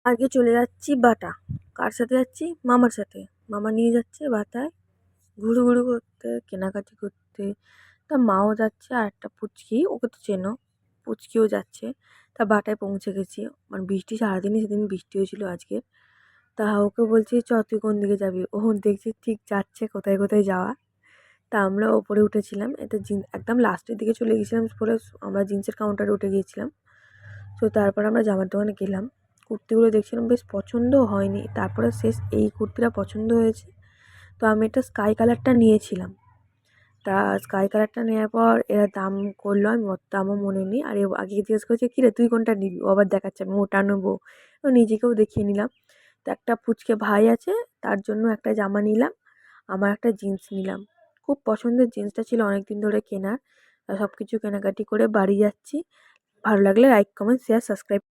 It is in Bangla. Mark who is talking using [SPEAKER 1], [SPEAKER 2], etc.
[SPEAKER 1] আগে চলে যাচ্ছি বাটা। কার সাথে যাচ্ছি? মামার সাথে। মামা নিয়ে যাচ্ছে বাটায় ঘুরু করতে, কেনাকাটি করতে। তা মাও যাচ্ছে আর একটা পুচকি, ওকে তো চেনো, পুচকিও যাচ্ছে। তা বাটায় পৌঁছে গেছি। মানে বৃষ্টি সারাদিনই, সেদিন বৃষ্টি হয়েছিল আজকে। তা ওকে বলছি, "চ তুই কোন দিকে যাবি?" ও দেখছি ঠিক যাচ্ছে কোথায় যাওয়া। তা আমরা ওপরে উঠেছিলাম। এটা একদম লাস্টের দিকে চলে গেছিলাম বলে আমরা জিন্সের কাউন্টারে উঠে গিয়েছিলাম। তো তারপর আমরা জামার দোকানে গেলাম। কুর্তিগুলো দেখছিলাম, বেশ পছন্দ হয়নি। তারপরে শেষ এই কুর্তিটা পছন্দ হয়েছে। তো আমি একটা স্কাই কালারটা নিয়েছিলাম। তা স্কাই কালারটা নেওয়ার পর এরা দাম করলো, আমি অত দামও মনে নেই। আর আগে জিজ্ঞেস করছে, "কিরে তুই কোনটা নিবি?" ও আবার দেখাচ্ছে আমি ওটা নেবো। নিজেকেও দেখিয়ে নিলাম। তো একটা পুচকে ভাই আছে, তার জন্য একটা জামা নিলাম। আমার একটা জিন্স নিলাম। খুব পছন্দের জিন্সটা ছিল অনেকদিন ধরে কেনার। সব কিছু কেনাকাটি করে বাড়ি যাচ্ছি। ভালো লাগলে লাইক, কমেন্ট, শেয়ার, সাবস্ক্রাইব